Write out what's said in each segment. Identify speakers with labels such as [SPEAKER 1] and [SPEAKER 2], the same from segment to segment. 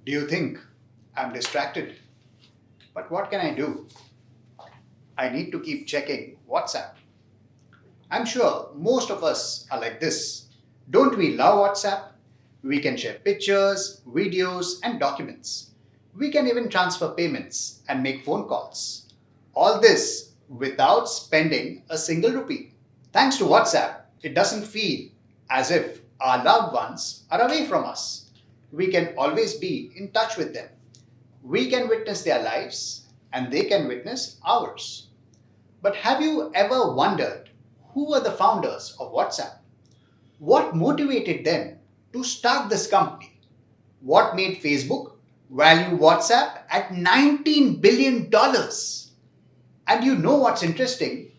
[SPEAKER 1] Do you think I'm distracted? But what can I do? I need to keep checking WhatsApp. I'm sure most of us are like this. Don't we love WhatsApp? We can share pictures, videos, and documents. We can even transfer payments and make phone calls. All this without spending a single rupee. Thanks to WhatsApp, it doesn't feel as if our loved ones are away from us. We can always be in touch with them. We can witness their lives and they can witness ours. But have you ever wondered who were the founders of WhatsApp? What motivated them to start this company? What made Facebook value WhatsApp at $19 billion? And you know what's interesting?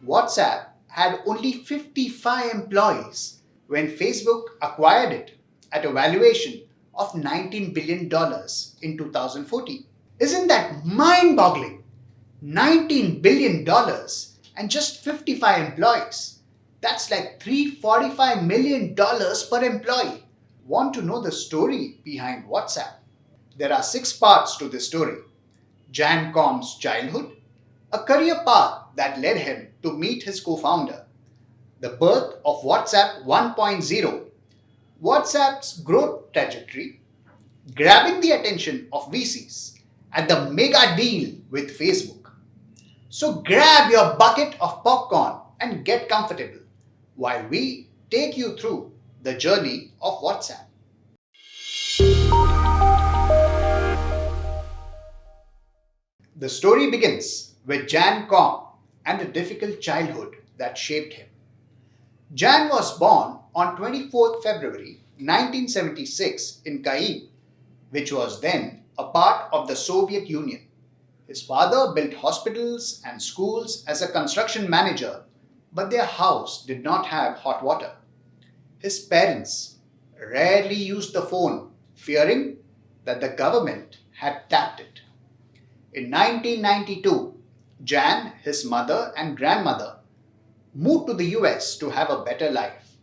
[SPEAKER 1] WhatsApp had only 55 employees when Facebook acquired it at a valuation of $19 billion in 2014. Isn't that mind-boggling? $19 billion and just 55 employees. That's like $345 million per employee. Want to know the story behind WhatsApp? There are 6 parts to this story. Jan Com's childhood, a career path that led him to meet his co-founder, the birth of WhatsApp 1.0, WhatsApp's growth trajectory, grabbing the attention of VCs, and the mega deal with Facebook. So grab your bucket of popcorn and get comfortable while we take you through the journey of WhatsApp. The story begins with Jan Com and a difficult childhood that shaped him. Jan was born on 24th February 1976 in Kyiv, which was then a part of the Soviet Union. His father built hospitals and schools as a construction manager, but their house did not have hot water. His parents rarely used the phone, fearing that the government had tapped it. In 1992, Jan, his mother and grandmother moved to the US to have a better life.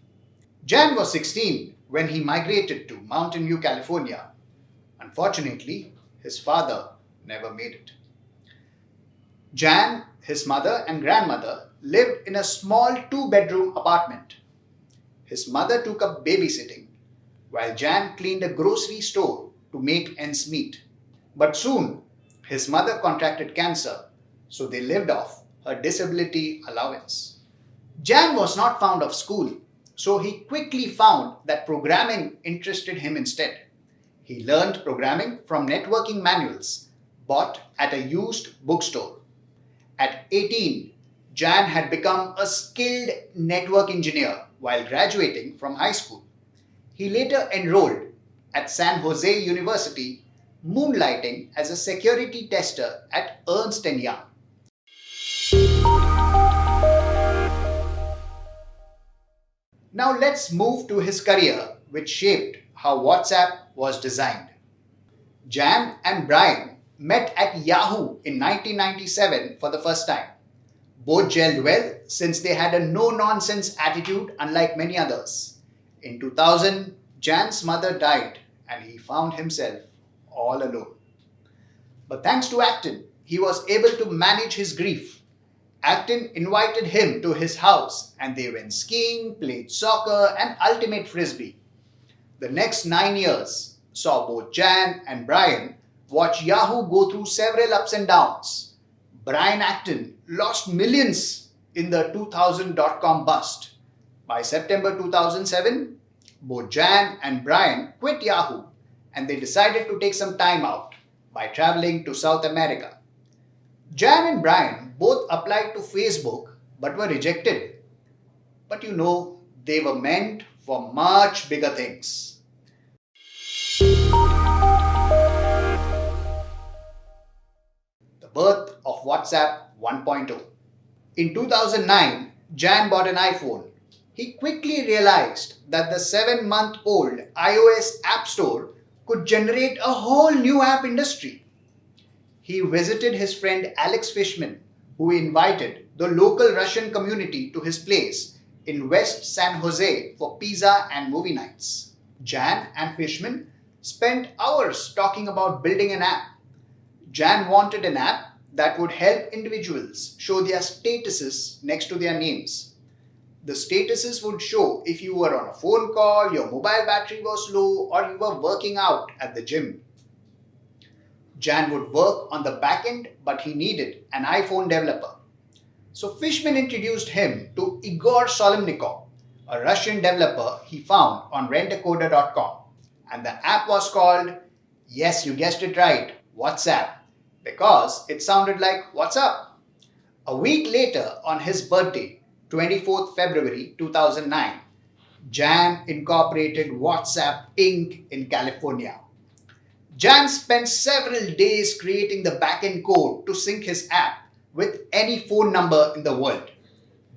[SPEAKER 1] Jan was 16 when he migrated to Mountain View, California. Unfortunately, his father never made it. Jan, his mother and grandmother lived in a small 2-bedroom apartment. His mother took up babysitting, while Jan cleaned a grocery store to make ends meet. But soon, his mother contracted cancer, so they lived off her disability allowance. Jan was not fond of school, so he quickly found that programming interested him instead. He learned programming from networking manuals bought at a used bookstore. At 18, Jan had become a skilled network engineer while graduating from high school. He later enrolled at San Jose University, moonlighting as a security tester at Ernst & Young. Now let's move to his career, which shaped how WhatsApp was designed. Jan and Brian met at Yahoo in 1997 for the first time. Both gelled well since they had a no-nonsense attitude unlike many others. In 2000, Jan's mother died and he found himself all alone. But thanks to Acton, he was able to manage his grief. Acton invited him to his house and they went skiing, played soccer and ultimate frisbee. The next 9 years saw both Jan and Brian watch Yahoo go through several ups and downs. Brian Acton lost millions in the 2000 dot-com bust. By September 2007, both Jan and Brian quit Yahoo and they decided to take some time out by traveling to South America. Jan and Brian both applied to Facebook but were rejected. But you know, they were meant for much bigger things. The birth of WhatsApp 1.0. In 2009, Jan bought an iPhone. He quickly realized that the 7-month-old iOS App Store could generate a whole new app industry. He visited his friend Alex Fishman, who invited the local Russian community to his place in West San Jose for pizza and movie nights. Jan and Fishman spent hours talking about building an app. Jan wanted an app that would help individuals show their statuses next to their names. The statuses would show if you were on a phone call, your mobile battery was low, or you were working out at the gym. Jan would work on the back end, but he needed an iPhone developer. So Fishman introduced him to Igor Solemnikov, a Russian developer he found on rentacoder.com. And the app was called, yes, you guessed it right, WhatsApp, because it sounded like "What's up?" A week later, on his birthday, 24th February 2009, Jan incorporated WhatsApp Inc. in California. Jan spent several days creating the backend code to sync his app with any phone number in the world.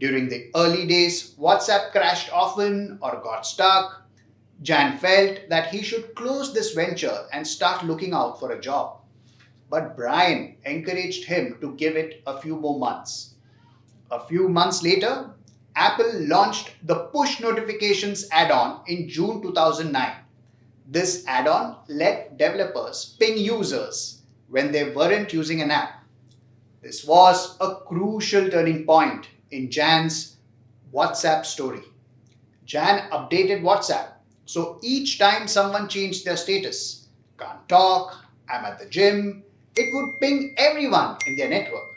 [SPEAKER 1] During the early days, WhatsApp crashed often or got stuck. Jan felt that he should close this venture and start looking out for a job. But Brian encouraged him to give it a few more months. A few months later, Apple launched the push notifications add-on in June 2009. This add-on let developers ping users when they weren't using an app. This was a crucial turning point in Jan's WhatsApp story. Jan updated WhatsApp, so each time someone changed their status, can't talk, I'm at the gym, it would ping everyone in their network.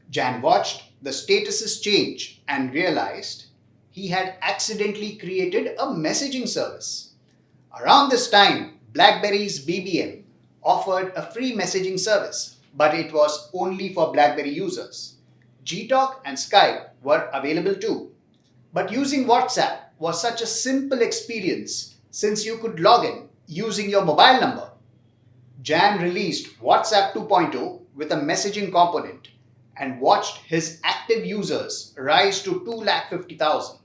[SPEAKER 1] Jan watched the statuses change and realized he had accidentally created a messaging service. Around this time, BlackBerry's BBM offered a free messaging service, but it was only for BlackBerry users. Gtalk and Skype were available too. But using WhatsApp was such a simple experience since you could log in using your mobile number. Jan released WhatsApp 2.0 with a messaging component and watched his active users rise to 250,000.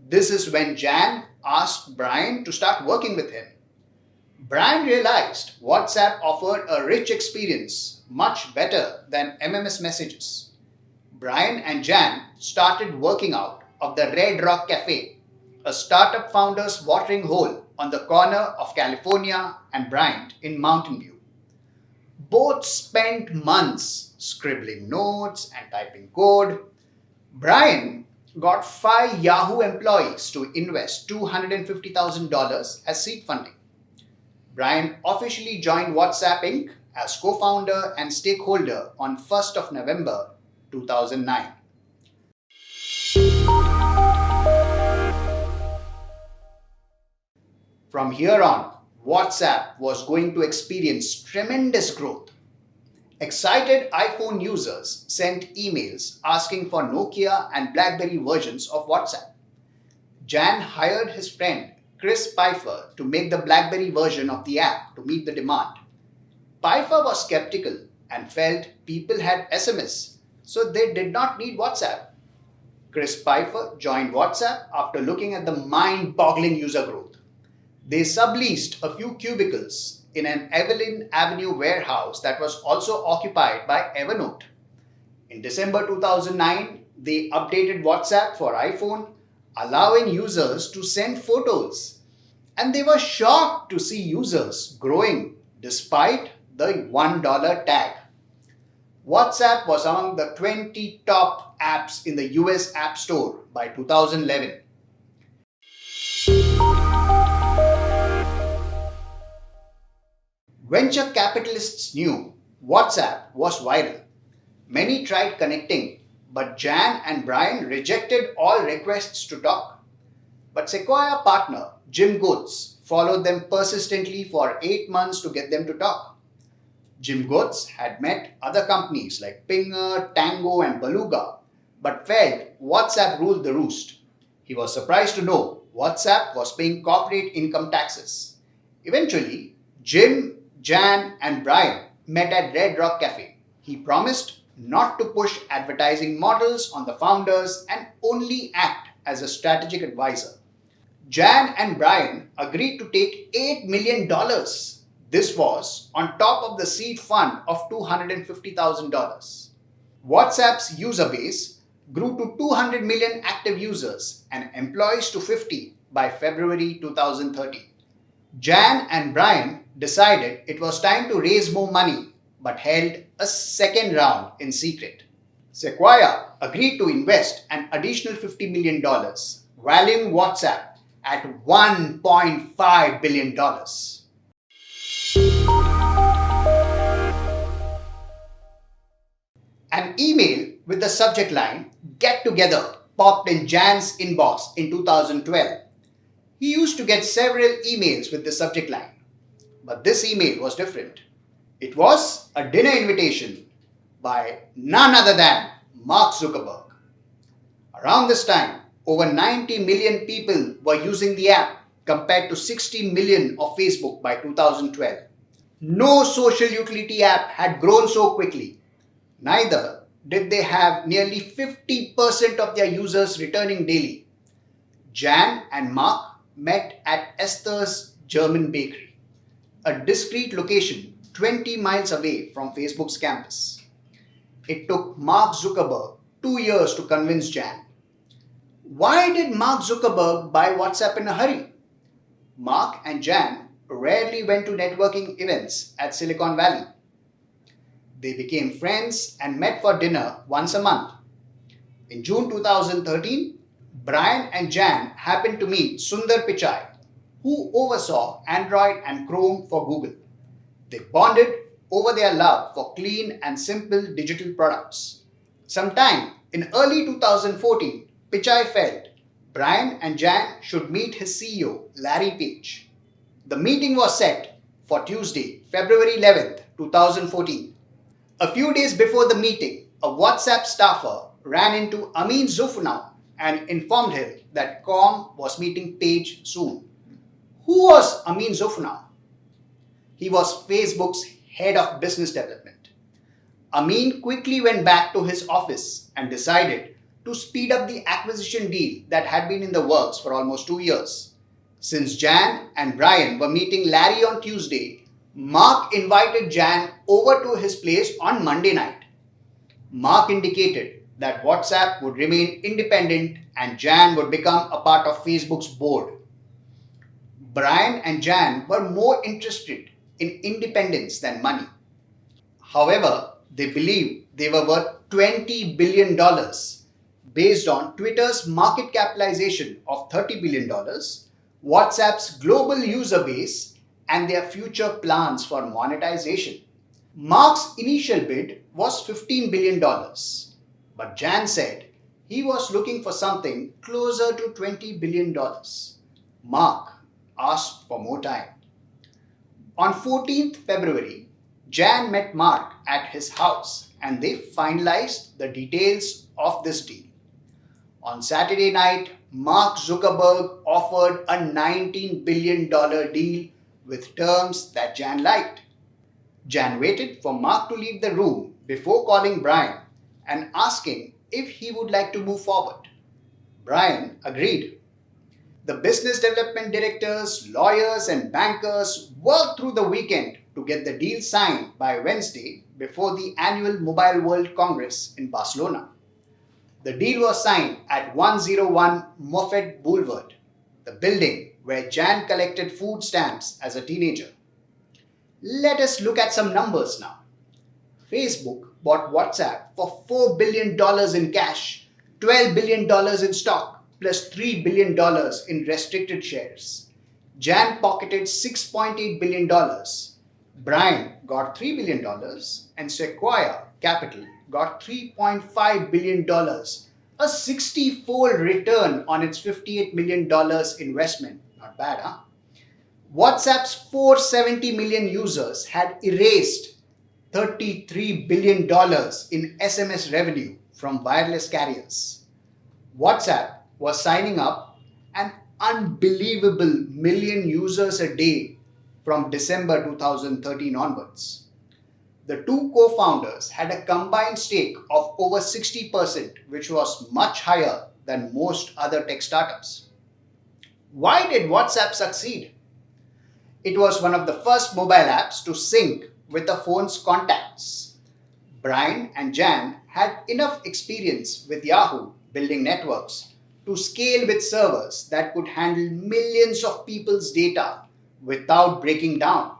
[SPEAKER 1] This is when Jan asked Brian to start working with him. Brian realized WhatsApp offered a rich experience, much better than MMS messages. Brian and Jan started working out of the Red Rock Cafe, a startup founder's watering hole on the corner of California and Bryant in Mountain View. Both spent months scribbling notes and typing code. Brian got 5 Yahoo employees to invest $250,000 as seed funding. Brian officially joined WhatsApp Inc. as co-founder and stakeholder on 1st of November 2009. From here on, WhatsApp was going to experience tremendous growth. Excited iPhone users sent emails asking for Nokia and BlackBerry versions of WhatsApp. Jan hired his friend Chris Pfeiffer to make the BlackBerry version of the app to meet the demand. Pfeiffer was skeptical and felt people had SMS, so they did not need WhatsApp. Chris Pfeiffer joined WhatsApp after looking at the mind-boggling user growth. They subleased a few cubicles in an Evelyn Avenue warehouse that was also occupied by Evernote. In December 2009, they updated WhatsApp for iPhone, allowing users to send photos. And they were shocked to see users growing despite the $1 tag. WhatsApp was among the 20 top apps in the US App Store by 2011. Venture capitalists knew WhatsApp was viral. Many tried connecting, but Jan and Brian rejected all requests to talk. But Sequoia partner Jim Goetz followed them persistently for 8 months to get them to talk. Jim Goetz had met other companies like Pinger, Tango, and Beluga, but felt WhatsApp ruled the roost. He was surprised to know WhatsApp was paying corporate income taxes. Eventually, Jim, Jan, and Brian met at Red Rock Cafe. He promised not to push advertising models on the founders and only act as a strategic advisor. Jan and Brian agreed to take $8 million. This was on top of the seed fund of $250,000. WhatsApp's user base grew to 200 million active users and employees to 50 by February 2013. Jan and Brian decided it was time to raise more money but held a second round in secret. Sequoia agreed to invest an additional $50 million, valuing WhatsApp at $1.5 billion. An email with the subject line "Get Together" popped in Jan's inbox in 2012. He used to get several emails with the subject line, but this email was different. It was a dinner invitation by none other than Mark Zuckerberg. Around this time, over 90 million people were using the app compared to 60 million of Facebook by 2012. No social utility app had grown so quickly. Neither did they have nearly 50% of their users returning daily. Jan and Mark met at Esther's German bakery, a discreet location 20 miles away from Facebook's campus. It took Mark Zuckerberg 2 years to convince Jan. Why did Mark Zuckerberg buy WhatsApp in a hurry? Mark and Jan rarely went to networking events at Silicon Valley. They became friends and met for dinner once a month. In June 2013, Brian and Jan happened to meet Sundar Pichai, who oversaw Android and Chrome for Google. They bonded over their love for clean and simple digital products. Sometime in early 2014, Pichai felt Brian and Jan should meet his CEO, Larry Page. The meeting was set for Tuesday, February 11th, 2014. A few days before the meeting, a WhatsApp staffer ran into Amin Zufnau and informed him that Com was meeting Page soon. Who was Amin Zufnau? He was Facebook's head of business development. Amin quickly went back to his office and decided to speed up the acquisition deal that had been in the works for almost 2 years. Since Jan and Brian were meeting Larry on Tuesday, Mark invited Jan over to his place on Monday night. Mark indicated that WhatsApp would remain independent and Jan would become a part of Facebook's board. Brian and Jan were more interested in independence than money. However, they believed they were worth $20 billion based on Twitter's market capitalization of $30 billion, WhatsApp's global user base, and their future plans for monetization. Mark's initial bid was $15 billion, but Jan said he was looking for something closer to $20 billion. Mark asked for more time. On 14th February, Jan met Mark at his house and they finalized the details of this deal. On Saturday night, Mark Zuckerberg offered a $19 billion deal with terms that Jan liked. Jan waited for Mark to leave the room before calling Brian and asking if he would like to move forward. Brian agreed. The business development directors, lawyers, and bankers worked through the weekend to get the deal signed by Wednesday before the annual Mobile World Congress in Barcelona. The deal was signed at 101 Moffett Boulevard, the building where Jan collected food stamps as a teenager. Let us look at some numbers now. Facebook bought WhatsApp for $4 billion in cash, $12 billion in stock, plus $3 billion in restricted shares. Jan pocketed $6.8 billion. Brian got $3 billion and Sequoia Capital got $3.5 billion, a 60-fold return on its $58 million investment. Not bad, huh? WhatsApp's 470 million users had erased $33 billion in SMS revenue from wireless carriers. WhatsApp was signing up an unbelievable million users a day from December 2013 onwards. The two co-founders had a combined stake of over 60%, which was much higher than most other tech startups. Why did WhatsApp succeed? It was one of the first mobile apps to sync with a phone's contacts. Brian and Jan had enough experience with Yahoo building networks to scale with servers that could handle millions of people's data without breaking down.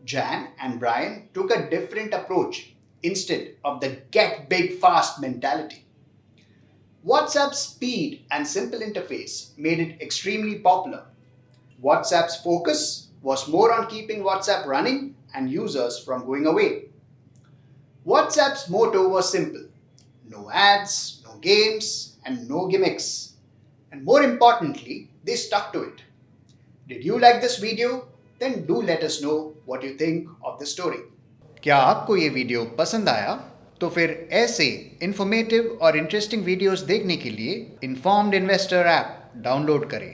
[SPEAKER 1] Jan and Brian took a different approach instead of the get big fast mentality. WhatsApp's speed and simple interface made it extremely popular. WhatsApp's focus was more on keeping WhatsApp running and users from going away. WhatsApp's motto was simple: no ads, no games, and no gimmicks. And more importantly, they stuck to it. Did you like this video? Then do let us know what you think of the story. क्या आपको ये video पसंद आया? तो फिर ऐसे informative और interesting videos देखने के लिए इन्फॉर्म्ड इन्वेस्टर ऐप डाउनलोड करें.